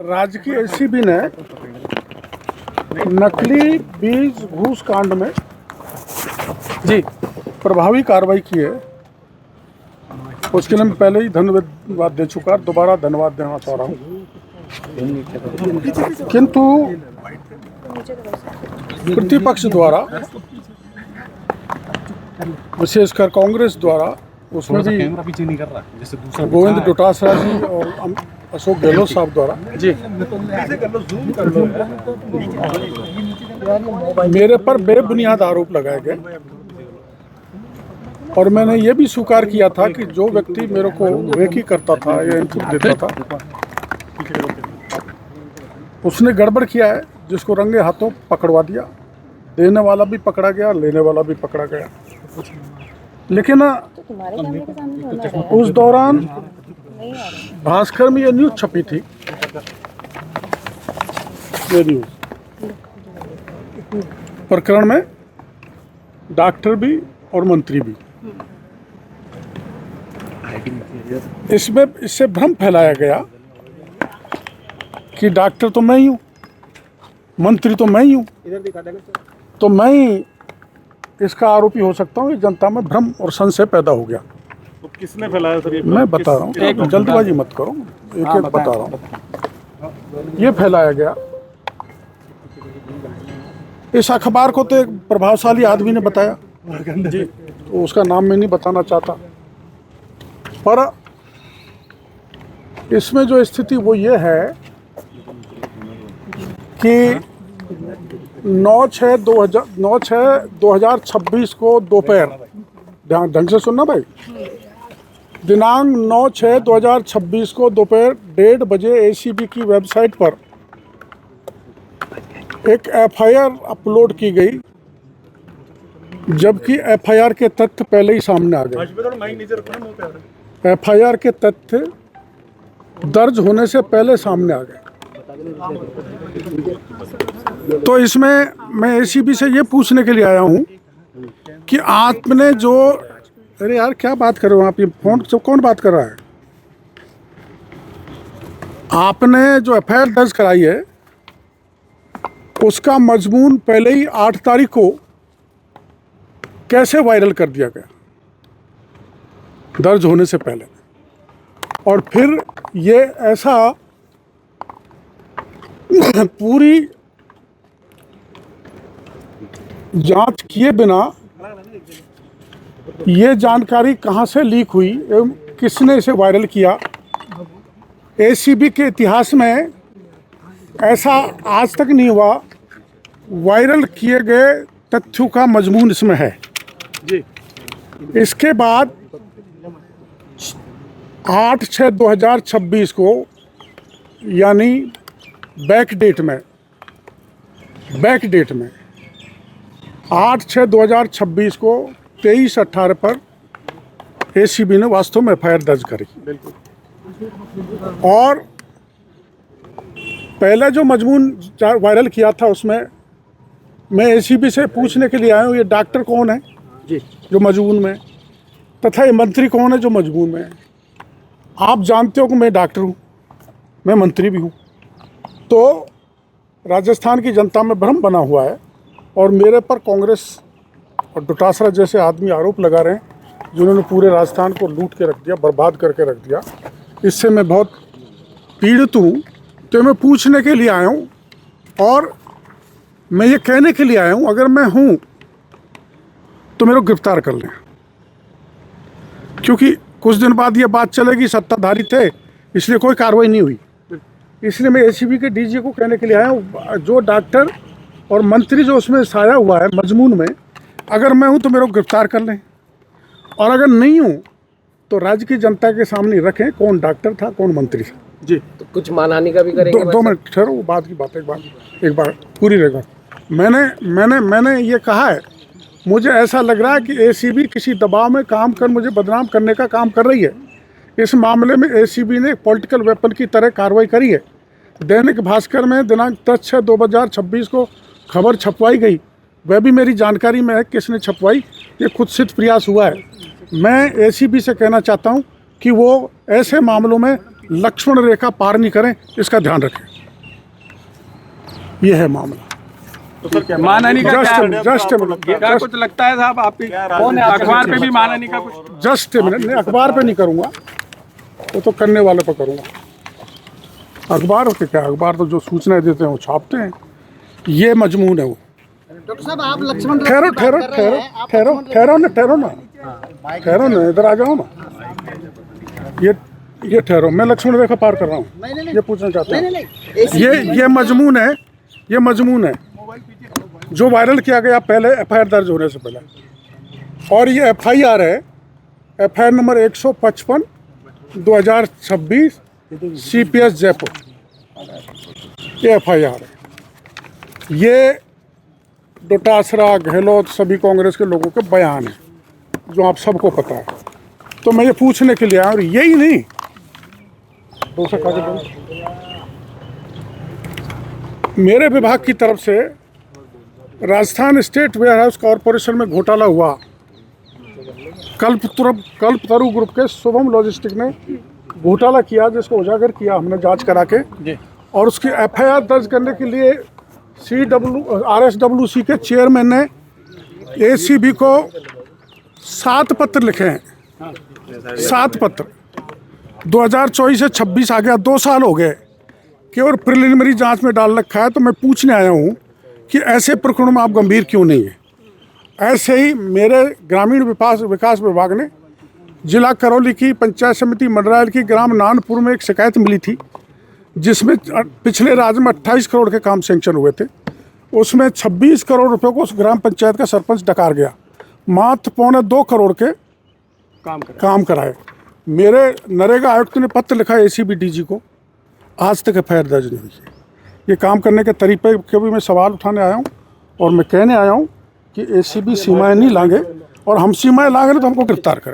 राज्य की एसीबी ने नकली बीज घूस कांड में प्रभावी कार्रवाई की है। उसके लिए मैं पहले ही धन्यवाद दे चुका, दोबारा धन्यवाद देना चाह रहा हूँ। किंतु प्रतिपक्ष द्वारा, विशेषकर कांग्रेस द्वारा, उसमें भी गोविंद डोटासरा जी और अशोक गहलोत साहब द्वारा मेरे पर बेबुनियाद आरोप लगाए गए। और मैंने ये भी स्वीकार किया था कि जो व्यक्ति मेरे को रेकी करता था या इनपुट देता था, उसने गड़बड़ किया है, जिसको रंगे हाथों पकड़वा दिया। देने वाला भी पकड़ा गया, लेने वाला भी पकड़ा गया। लेकिन उस दौरान भास्कर में ये न्यूज़ छपी थी, ये न्यूज़ प्रकरण में डॉक्टर भी और मंत्री भी, इससे भ्रम फैलाया गया कि डॉक्टर तो मैं ही हूँ, मंत्री तो मैं ही हूँ, तो मैं ही इसका आरोपी हो सकता हूँ। जनता में भ्रम और संशय पैदा हो गया। तो किसने फैलाया सर ये? मैं बता रहा हूँ, जल्दबाजी मत करो, एक एक बता रहा हूँ। ये फैलाया गया, इस अखबार को तो एक प्रभावशाली आदमी ने बताया जी, तो उसका नाम मैं नहीं बताना चाहता। पर इसमें जो स्थिति वो ये है कि 9/6/2026 को दोपहर, ध्यान ढंग से सुनना भाई, दिनांक 9/6/2026 को दोपहर 1:30 बजे एसीबी की वेबसाइट पर एक एफआईआर अपलोड की गई, जबकि एफआईआर के तथ्य पहले ही सामने आ गए। एफआईआर के तथ्य दर्ज होने से पहले सामने आ गए। तो इसमें मैं एसीबी से ये पूछने के लिए आया हूँ कि आपने जो, अरे यार क्या बात कर रहे हो आप, ये फोन से कौन बात कर रहा है? आपने जो एफआईआर दर्ज कराई है उसका मजमून पहले ही 8 तारीख को कैसे वायरल कर दिया गया दर्ज होने से पहले, और फिर ये ऐसा पूरी जांच किए बिना ये जानकारी कहां से लीक हुई एवं किसने इसे वायरल किया? एसीबी के इतिहास में ऐसा आज तक नहीं हुआ। वायरल किए गए तथ्यों का मजमून इसमें है जी। इसके बाद 8/6/2026 को, यानी बैक डेट में 8/6/2026 को 23/18 पर एसीबी ने वास्तव में एफआईआर दर्ज करी। और पहले जो मजमून वायरल किया था उसमें मैं एसीबी से पूछने के लिए आया हूँ, ये डॉक्टर कौन है जी जो मजमून में, तथा ये मंत्री कौन है जो मजमून में है। आप जानते हो कि मैं डॉक्टर हूँ, मैं मंत्री भी हूँ। तो राजस्थान की जनता में भ्रम बना हुआ है और मेरे पर कांग्रेस और डोटासरा जैसे आदमी आरोप लगा रहे हैं, जिन्होंने पूरे राजस्थान को लूट के रख दिया, बर्बाद करके रख दिया। इससे मैं बहुत पीड़ित हूँ। तो मैं पूछने के लिए आया हूँ और मैं ये कहने के लिए आया हूँ, अगर मैं हूँ तो मेरे को गिरफ्तार कर लें, क्योंकि कुछ दिन बाद ये बात चलेगी सत्ताधारी थे इसलिए कोई कार्रवाई नहीं हुई। इसलिए मैं एसीबी के डीजी को कहने के लिए आया हूँ, जो डॉक्टर और मंत्री जो उसमें साया हुआ है मजमून में, अगर मैं हूँ तो मेरे को गिरफ्तार कर लें, और अगर नहीं हूँ तो राज्य की जनता के सामने रखें कौन डॉक्टर था कौन मंत्री था जी। तो कुछ मानहानि का भी करेंगे? 2 मिनट ठहरो, वो बात की बात एक बार पूरी रहेगा। मैंने ये कहा है, मुझे ऐसा लग रहा है कि एसीबी किसी दबाव में काम कर मुझे बदनाम करने का काम कर रही है। इस मामले में एसीबी ने पॉलिटिकल वेपन की तरह कार्रवाई करी है। दैनिक भास्कर में दिनांक 10/6/2026 को खबर छपवाई गई, वह भी मेरी जानकारी में है किसने छपवाई, ये कुत्सित प्रयास हुआ है। मैं एसीबी से कहना चाहता हूं कि वो ऐसे मामलों में लक्ष्मण रेखा पार नहीं करें, इसका ध्यान रखें। ये है मामला। तो सर क्या मानहानि का जस्ट क्या कुछ लगता है साहब आपकी अखबार पे भी मानहानि का कुछ? जस्ट मिनट, नहीं अखबार पे नहीं करूँगा, वो तो करने वाले पे करूँगा। अखबार के क्या, अखबार तो जो सूचनाएं देते हैं वो छापते हैं। ये मजमून है वो। डॉक्टर साहब आप लक्ष्मण रेखा ठहरो की बात ठहरो कर रहे ठहरो हैं, आप ठहरो लक्ष्मण ठहरो ना ठहरो ना ठहरो ना, इधर आ जाओ ना। ये ठहरो, मैं लक्ष्मण रेखा पार कर रहा हूँ, नहीं, ये पूछना चाहता हूँ। नहीं, ये मजमून है, ये मजमून है जो वायरल किया गया पहले एफआईआर दर्ज होने से पहले। और ये एफआईआर है, एफआईआर नंबर 155 2026 CPS जयपुर, ये एफआईआर है। ये डोटासरा, गहलोत, सभी कांग्रेस के लोगों के बयान हैं जो आप सबको पता है। तो मैं ये पूछने के लिए आया, और यही नहीं, दूसरा कागज दो। मेरे विभाग की तरफ से राजस्थान स्टेट वेयरहाउस कॉरपोरेशन में घोटाला हुआ। कल्पतरु ग्रुप के शुभम लॉजिस्टिक ने घोटाला किया, जिसको उजागर किया हमने जांच करा के, और उसकी एफआईआर दर्ज करने के लिए RSWC के चेयरमैन ने ACB को 7 पत्र लिखे हैं। 7 पत्र 2024 से 26 आ गया, 2 साल हो गए, केवल प्रिलिमिनरी जांच में डाल रखा है। तो मैं पूछने आया हूँ कि ऐसे प्रकरणों में आप गंभीर क्यों नहीं है। ऐसे ही मेरे ग्रामीण विकास विभाग ने जिला करौली की पंचायत समिति मंडरायल की ग्राम नानपुर में एक शिकायत मिली थी, जिसमें पिछले राज्य में 28 करोड़ के काम सैंक्शन हुए थे। उसमें 26 करोड़ रुपए को उस ग्राम पंचायत का सरपंच डकार गया, मात्र 2.25 करोड़ के काम कराए। मेरे नरेगा आयुक्त ने पत्र लिखा ACB DG को, आज तक एफआईआर दर्ज नहीं हुई है। ये काम करने के तरीके के भी मैं सवाल उठाने आया हूँ, और मैं कहने आया हूँ कि ACB सीमाएं नहीं लांगे, और हम सीमाएं लाएंगे तो हमको गिरफ्तार करें।